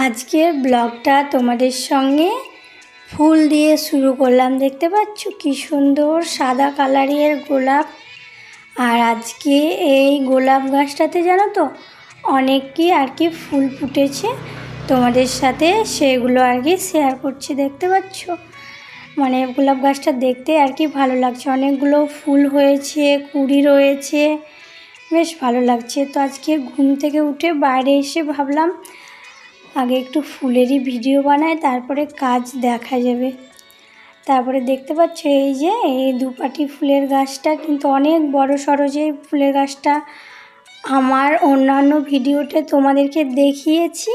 আজকের ব্লগটা তোমাদের সঙ্গে ফুল দিয়ে শুরু করলাম। দেখতে পাচ্ছ কি সুন্দর সাদা কালারের গোলাপ। আর আজকে এই গোলাপ গাছটাতে জানো তো অনেকই আর কি ফুল ফুটেছে, তোমাদের সাথে সেগুলো আর কি শেয়ার করছি। দেখতে পাচ্ছ মানে গোলাপ গাছটা দেখতে আর কি ভালো লাগছে, অনেকগুলো ফুল হয়েছে, কুঁড়ি রয়েছে, বেশ ভালো লাগছে। তো আজকে ঘুম থেকে উঠে বাইরে এসে ভাবলাম আগে একটু ফুলেরই ভিডিও বানাই, তারপরে কাজ দেখা যাবে। তারপরে দেখতে পাচ্ছ এই যে এই দুপাটি ফুলের গাছটা কিন্তু অনেক বড় সড়ো, যে ফুলের গাছটা আমার অন্যান্য ভিডিওতে তোমাদেরকে দেখিয়েছি।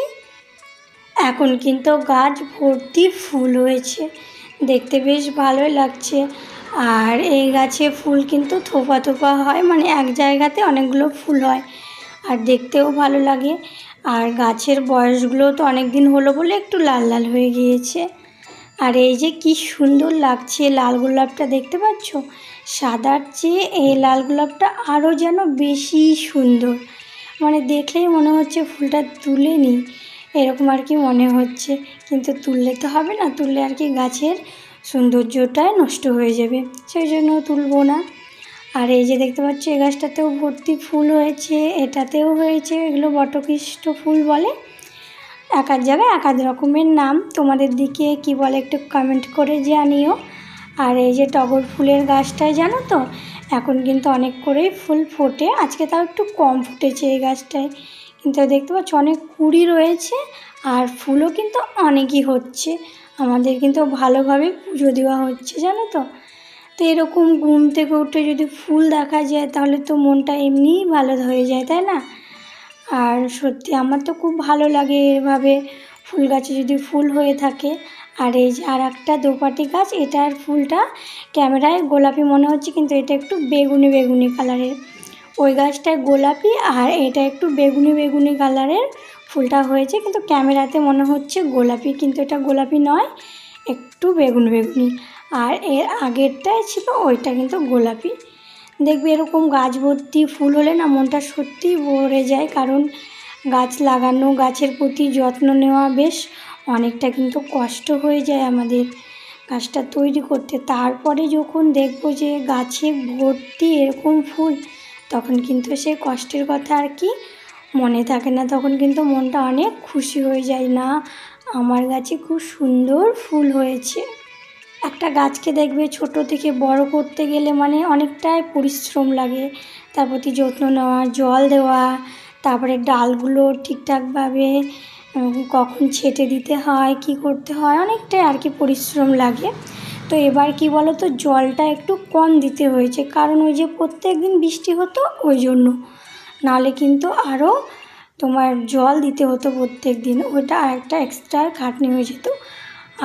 এখন কিন্তু গাছ ভর্তি ফুল হয়েছে, দেখতে বেশ ভালোই লাগছে। আর এই গাছে ফুল কিন্তু থোপা থোপা হয়, মানে এক জায়গাতে অনেকগুলো ফুল হয় আর দেখতেও ভালো লাগে। আর গাছের বয়সগুলো তো অনেক দিন হলো বলে একটু লাল লাল হয়ে গিয়েছে। আর এই যে কি সুন্দর লাগছে লাল গোলাপটা, দেখতে পাচ্ছ সাদার চেয়ে এই লাল গোলাপটা আরও যেন বেশি সুন্দর, মানে দেখলেই মনে হচ্ছে ফুলটা তুলে নিই এরকম আর কি মনে হচ্ছে। কিন্তু তুললে তো হবে না, তুললে আর কি গাছের সৌন্দর্যটাই নষ্ট হয়ে যাবে, সেই জন্য তুলবো না। আর এই যে দেখতে পাচ্ছ এই গাছটাতেও ভর্তি ফুল হয়েছে, এটাতেও হয়েছে, এগুলো বটকৃষ্ণ ফুল বলে। এক এক জায়গায় এক এক রকমের নাম, তোমাদের দিকে কি বলে একটু কমেন্ট করে জানিও। আর এই যে টগর ফুলের গাছটায় জানো তো এখন কিন্তু অনেক করেই ফুল ফোটে, আজকে তাও একটু কম ফুটেছে এই গাছটায়, কিন্তু দেখতে পাচ্ছ অনেক কুঁড়ি রয়েছে আর ফুলও কিন্তু অনেকই হচ্ছে। আমাদের কিন্তু ভালোভাবে পুজো দেওয়া হচ্ছে জানো তো। তো এরকম ঘুম থেকে উঠে যদি ফুল দেখা যায় তাহলে তো মনটা এমনিই ভালো হয়ে যায়, তাই না? আর সত্যি আমার তো খুব ভালো লাগে এভাবে ফুল গাছে যদি ফুল হয়ে থাকে। আর এই যে আর একটা দোপাটি গাছ, এটার ফুলটা ক্যামেরায় গোলাপি মনে হচ্ছে কিন্তু এটা একটু বেগুনি বেগুনি কালারের। ওই গাছটায় গোলাপি আর এটা একটু বেগুনি বেগুনি কালারের ফুলটা হয়েছে, কিন্তু ক্যামেরাতে মনে হচ্ছে গোলাপি, কিন্তু এটা গোলাপি নয়, একটু বেগুনি বেগুনি। আর এর আগেরটাই ছিল ওইটা কিন্তু গোলাপি। দেখবে এরকম গাছ ভর্তি ফুল হলে না মনটা সত্যিই ভরে যায়, কারণ গাছ লাগানো, গাছের প্রতি যত্ন নেওয়া বেশ অনেকটা কিন্তু কষ্ট হয়ে যায় আমাদের গাছটা তৈরি করতে। তারপরে যখন দেখবো যে গাছে ভর্তি এরকম ফুল, তখন কিন্তু সেই কষ্টের কথা আর কি মনে থাকে না, তখন কিন্তু মনটা অনেক খুশি হয়ে যায়, না আমার গাছে খুব সুন্দর ফুল হয়েছে। একটা গাছকে দেখবে ছোট থেকে বড় করতে গেলে মানে অনেকটাই পরিশ্রম লাগে, তার প্রতি যত্ন নেওয়া, জল দেওয়া, তারপরে ডালগুলো ঠিকঠাকভাবে কখন ছেটে দিতে হয়, কি করতে হয়, অনেকটাই আর কি পরিশ্রম লাগে। তো এবার কি বলো তো জলটা একটু কম দিতে হয়েছে, কারণ ওই যে প্রত্যেক দিন বৃষ্টি হতো ওই জন্য, নাহলে কিন্তু আরও তোমার জল দিতে হতো প্রত্যেক দিন, ওইটা আরেকটা এক্সট্রা খাটনি হয়ে যেত।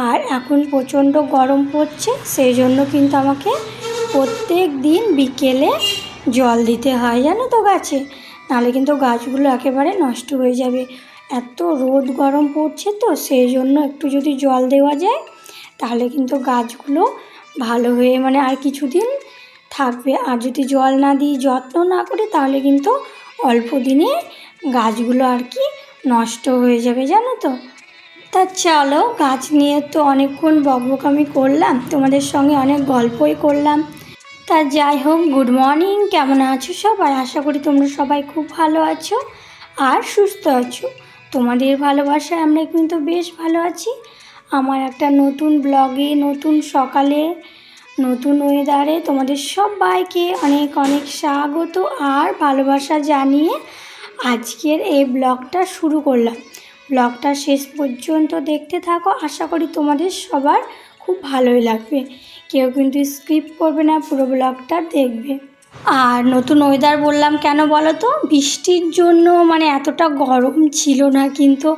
আর এখন প্রচণ্ড গরম পড়ছে, সেই জন্য কিন্তু আমাকে প্রত্যেক দিন বিকেলে জল দিতে হয় জানো তো গাছে, নাহলে কিন্তু গাছগুলো একেবারে নষ্ট হয়ে যাবে। এত রোদ গরম পড়ছে তো সেই জন্য একটু যদি জল দেওয়া যায় তাহলে কিন্তু গাছগুলো ভালো হয়ে মানে আর কিছুদিন থাকবে। আর যদি জল না দিই, যত্ন না করি, তাহলে কিন্তু অল্প দিনে গাছগুলো আর কি নষ্ট হয়ে যাবে জানো তো। তা চলো, গাছ নিয়ে তো অনেকক্ষণ বকবকামি করলাম, তোমাদের সঙ্গে অনেক গল্পই করলাম। তা যাই হোক, গুড মর্নিং, কেমন আছো সবাই? আশা করি তোমরা সবাই খুব ভালো আছো আর সুস্থ আছো। তোমাদের ভালোবাসায় আমরা কিন্তু বেশ ভালো আছি। আমার একটা নতুন ব্লগে, নতুন সকালে, নতুন ওয়েদারে তোমাদের সবাইকে অনেক অনেক স্বাগত আর ভালোবাসা জানিয়ে আজকের এই ব্লগটা শুরু করলাম। ব্লগটা শেষ পর্যন্ত দেখতে থাকো, আশা করি তোমাদের সবার খুব ভালোই লাগবে, কেউ কিন্তু স্কিপ করবে না, পুরো ব্লগটা দেখবে। আর নতুন ওয়েদার বললাম কেন বলো তো, বৃষ্টির জন্য মানে এতটা গরম ছিল না, কিন্তু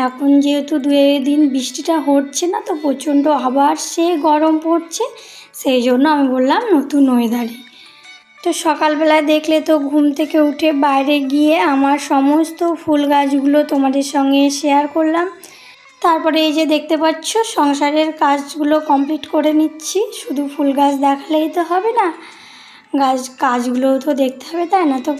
এখন যেহেতু 2 দিন বৃষ্টিটা হচ্ছে না তো প্রচণ্ড আবার সে গরম পড়ছে, সেই জন্য আমি বললাম নতুন ওয়েদারে। তো সকালবেলায় দেখলে তো ঘুম থেকে উঠে বাইরে গিয়ে আমার সমস্ত ফুল গাছগুলো তোমাদের সঙ্গে শেয়ার করলাম। তারপরে এই যে দেখতে পাচ্ছ সংসারের কাজগুলো কমপ্লিট করে নিচ্ছি, শুধু ফুল গাছ দেখালেই তো হবে না, কাজগুলোও তো দেখতে হবে, তাই না? তো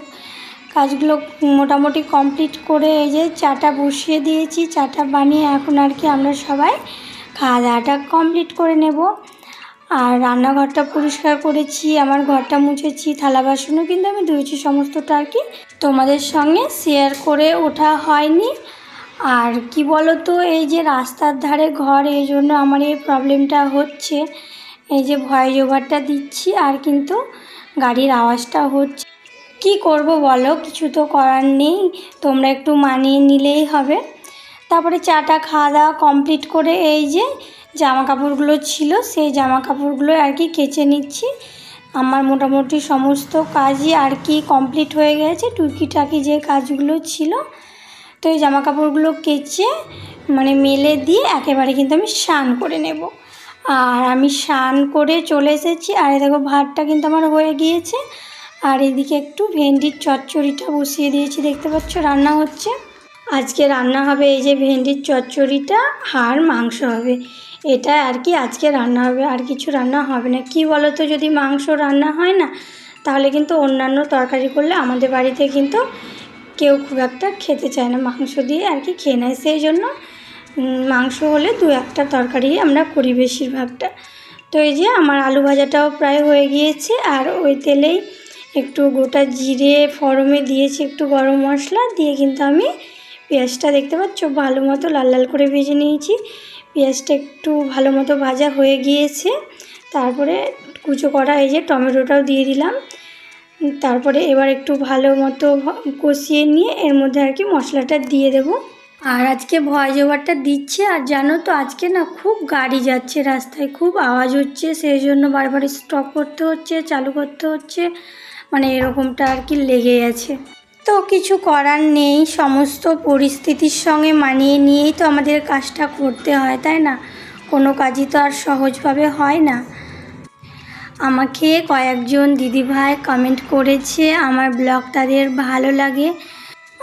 কাজগুলো মোটামুটি কমপ্লিট করে এই যে চাটা বসিয়ে দিয়েছি। চাটা বানিয়ে এখন আর কি আমরা সবাই খাওয়া দাওয়াটা কমপ্লিট করে নেব। আর রান্নাঘরটা পরিষ্কার করেছি, আমার ঘরটা মুছেছি, থালা বাসনও কিন্তু আমি ধুয়েছি, সমস্তটা আর কি তোমাদের সঙ্গে শেয়ার করে ওঠা হয়নি। আর কি বলো তো, এই যে রাস্তার ধারে ঘর, এই জন্য আমার এই প্রবলেমটা হচ্ছে। এই যে ভয়েস ওভারটা দিচ্ছি আর কিন্তু গাড়ির আওয়াজটা হচ্ছে। কি করব বলো, কিছু তো করার নেই, তোমরা একটু মানিয়ে নিলেই হবে। তারপরে চাটা খাওয়া দাওয়া কমপ্লিট করে এই যে জামা কাপড়গুলো ছিল, সেই জামা কাপড়গুলো আর কি কেচে নিচ্ছি। আমার মোটামুটি সমস্ত কাজই আর কি কমপ্লিট হয়ে গেছে, টুকিটাকি যে কাজগুলো ছিল। তো এই জামা কাপড়গুলো কেচে মানে মেলে দিয়ে একেবারে কিন্তু আমি স্নান করে নেব। আর আমি স্নান করে চলে এসেছি। আর দেখো ভাতটা কিন্তু আমার হয়ে গিয়েছে। আর এদিকে একটু ভেন্ডির চচ্চড়িটা বসিয়ে দিয়েছি, দেখতে পাচ্ছ রান্না হচ্ছে। আজকে রান্না হবে এই যে ভেন্ডির চচ্চড়িটা, আর মাংস হবে, এটা আর কি আজকে রান্না হবে, আর কিছু রান্না হবে না। কি বলো তো, যদি মাংস রান্না হয় না তাহলে কিন্তু অন্যান্য তরকারি করলে আমাদের বাড়িতে কিন্তু কেউ খুব একটা খেতে চায় না, মাংস দিয়ে আর কি খেয়ে নেয়। সেই জন্য মাংস হলে দু একটা তরকারি আমরা করি বেশিরভাগটা। তো এই যে আমার আলু ভাজাটাও প্রায় হয়ে গিয়েছে। আর ওই তেলেই একটু গোটা জিরে ফোড়নে দিয়েছি, একটু গরম মশলা দিয়ে কিন্তু আমি পেঁয়াজটা দেখতে পাচ্ছ ভালো মতো লাল লাল করে ভেজে নিয়েছি। পেঁয়াজটা একটু ভালো মতো ভাজা হয়ে গিয়েছে। তারপরে কুচো করা এই যে টমেটোটাও দিয়ে দিলাম। তারপরে এবার একটু ভালো মতো কষিয়ে নিয়ে এর মধ্যে আর কি মশলাটা দিয়ে দেব। আর আজকে ভয়েস ওভারটা দিচ্ছে। আর জানো তো আজকে না খুব গাড়ি যাচ্ছে রাস্তায়, খুব আওয়াজ হচ্ছে, সেই জন্য বারবার স্টপ করতে হচ্ছে, চালু করতে হচ্ছে, মানে এরকমটা আর কি লেগে গেছে। তো কিছু করার নেই, সমস্ত পরিস্থিতির সঙ্গে মানিয়ে নিয়েই তো আমাদের কাজটা করতে হয়, তাই না? কোনো কাজই তো আর সহজভাবে হয় না। আমাকে কয়েকজন দিদিভাই কমেন্ট করেছে আমার ব্লগ তাদের ভালো লাগে।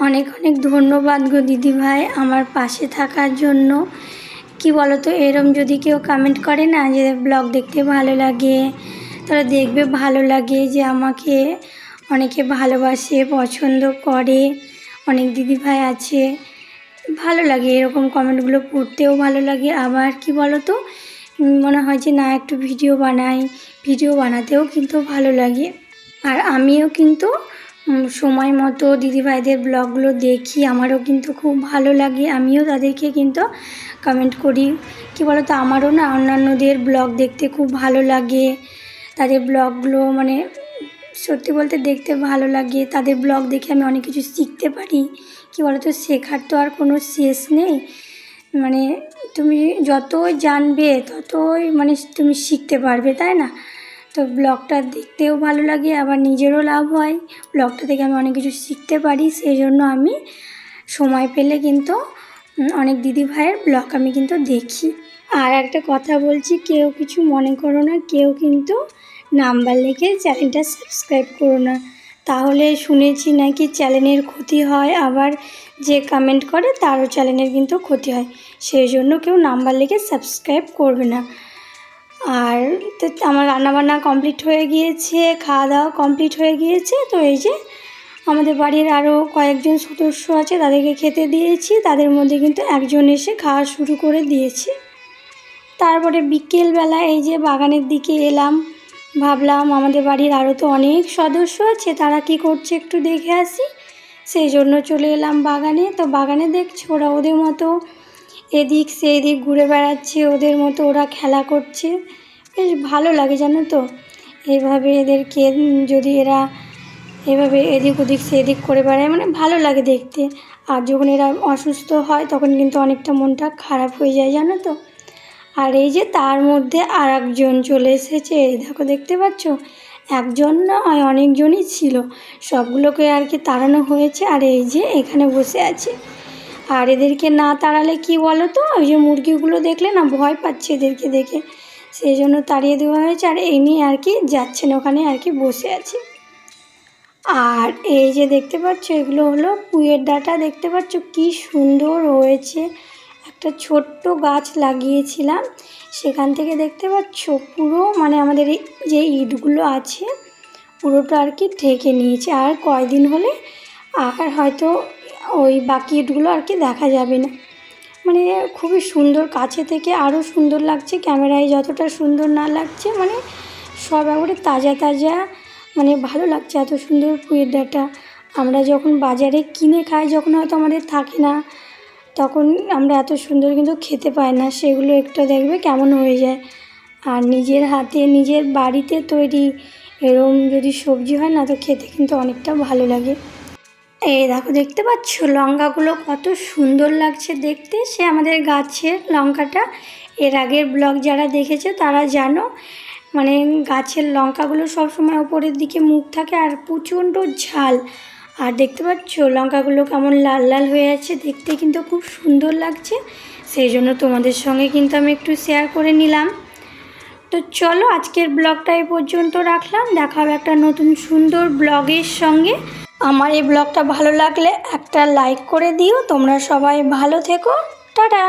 অনেক অনেক ধন্যবাদ গো দিদিভাই আমার পাশে থাকার জন্য। কি বলো তো, এরম যদি কেউ কমেন্ট করে না যে ব্লগ দেখতে ভালো লাগে, তারা দেখবে ভালো লাগে যে আমাকে অনেকে ভালোবাসে, পছন্দ করে, অনেক দিদিভাই আছে, ভালো লাগে এরকম কমেন্টগুলো পড়তেও ভালো লাগে। আবার কি বলো তো, মনে হয় যে না একটু ভিডিও বানাই, ভিডিও বানাতেও কিন্তু ভালো লাগে। আর আমিও কিন্তু সময় মতো দিদিভাইদের ব্লগগুলো দেখি, আমারও কিন্তু খুব ভালো লাগে, আমিও তাদেরকে কিন্তু কমেন্ট করি। কি বলো তো, আমারও না অন্যান্যদের ব্লগ দেখতে খুব ভালো লাগে, তাদের ব্লগগুলো মানে সত্যি বলতে দেখতে ভালো লাগে। তাদের ব্লগ দেখে আমি অনেক কিছু শিখতে পারি। কি বলো তো, শেখার তো আর কোনো শেষ নেই, মানে তুমি যতই জানবে ততই মানে তুমি শিখতে পারবে, তাই না? তো ব্লগটা দেখতেও ভালো লাগে, আবার নিজেরও লাভ হয়, ব্লগটা থেকে আমি অনেক কিছু শিখতে পারি। সেই জন্য আমি সময় পেলে কিন্তু অনেক দিদিভাইয়ের ব্লগ আমি কিন্তু দেখি। আর একটা কথা বলছি, কেউ কিছু মনে করো না, কেউ কিন্তু নাম্বার লিখে চ্যানেলটা সাবস্ক্রাইব করো না, তাহলে শুনেছি নাকি চ্যানেলের ক্ষতি হয়, আবার যে কমেন্ট করে তারও চ্যানেলের কিন্তু ক্ষতি হয়। সেই জন্য কেউ নাম্বার লিখে সাবস্ক্রাইব করবে না। আর তো আমার রান্নাবান্না কমপ্লিট হয়ে গিয়েছে, খাওয়া দাওয়া কমপ্লিট হয়ে গিয়েছে। তো এই যে আমাদের বাড়ির আরও কয়েকজন সদস্য আছে, তাদেরকে খেতে দিয়েছি, তাদের মধ্যে কিন্তু একজন এসে খাওয়া শুরু করে দিয়েছে। তারপরে বিকেলবেলা এই যে বাগানের দিকে এলাম, ভাবলাম আমাদের বাড়ির আরও তো অনেক সদস্য আছে, তারা কি করছে একটু দেখে আসি, সেই জন্য চলে এলাম বাগানে। তো বাগানে দেখছি ওরা ওদের মতো এদিক সেদিক ঘুরে বেড়াচ্ছে, ওদের মতো ওরা খেলা করছে, বেশ ভালো লাগে জানো তো। এইভাবে এদেরকে যদি এরা এভাবে এদিক ওদিক সেদিক করে বেড়ায় মানে ভালো লাগে দেখতে। আর যখন এরা অসুস্থ হয় তখন কিন্তু অনেকটা মনটা খারাপ হয়ে যায় জানো তো। আর এই যে তার মধ্যে আর একজন চলে এসেছে, এই দেখো দেখতে পাচ্ছ, একজন না অনেকজনই ছিল, সবগুলোকে আর কি তাড়ানো হয়েছে। আর এই যে এখানে বসে আছে। আর এদেরকে না তাড়ালে কি বলো তো, ওই যে মুরগিগুলো দেখলে না ভয় পাচ্ছে এদেরকে দেখে, সেই জন্য তাড়িয়ে দেওয়া হয়েছে। আর এই নিয়ে আর কি যাচ্ছেন, ওখানে আর কি বসে আছে। আর এই যে দেখতে পাচ্ছ, এগুলো হলো পুঁইয়ের ডাঁটা, দেখতে পাচ্ছ কি সুন্দর হয়েছে। একটা ছোট্ট গাছ লাগিয়েছিলাম, সেখান থেকে দেখতে পাচ্ছ পুরো মানে আমাদের এই যে ইটগুলো আছে পুরোটা আর কি ঢেকে নিয়েছে। আর কয়দিন হলে আর হয়তো ওই বাকি ইটগুলো আর কি দেখা যাবে না। মানে খুবই সুন্দর, কাছে থেকে আরও সুন্দর লাগছে, ক্যামেরায় যতটা সুন্দর না লাগছে, মানে সব একবারে তাজা তাজা, মানে ভালো লাগছে এত সুন্দর পুঁইয়ের ডাঁটা। আমরা যখন বাজারে কিনে খাই, যখন হয়তো আমাদের থাকে না, তখন আমরা এত সুন্দর কিন্তু খেতে পাই না, সেগুলো একটু দেখবে কেমন হয়ে যায়। আর নিজের হাতে নিজের বাড়িতে তৈরি এরকম যদি সবজি হয় না, তো খেতে কিন্তু অনেকটা ভালো লাগে। এই দেখো, দেখতে পাচ্ছ লঙ্কাগুলো কত সুন্দর লাগছে দেখতে। সে আমাদের গাছের লঙ্কাটা, এর আগের ব্লগ যারা দেখেছে তারা জানো, মানে গাছের লঙ্কাগুলো সবসময় ওপরের দিকে মুখ থাকে আর প্রচণ্ড ঝাল। আর দেখতে পাচ্ছ লঙ্কাগুলো কেমন লাল লাল হয়ে আছে, দেখতে কিন্তু খুব সুন্দর লাগছে। সেই জন্য তোমাদের সঙ্গে কিন্তু আমি একটু শেয়ার করে নিলাম। তো চলো, আজকের ব্লগটা এই পর্যন্ত রাখলাম। দেখা হবে একটা নতুন সুন্দর ব্লগের সঙ্গে। আমার এই ব্লগটা ভালো লাগলে একটা লাইক করে দিও। তোমরা সবাই ভালো থেকো, টাটা।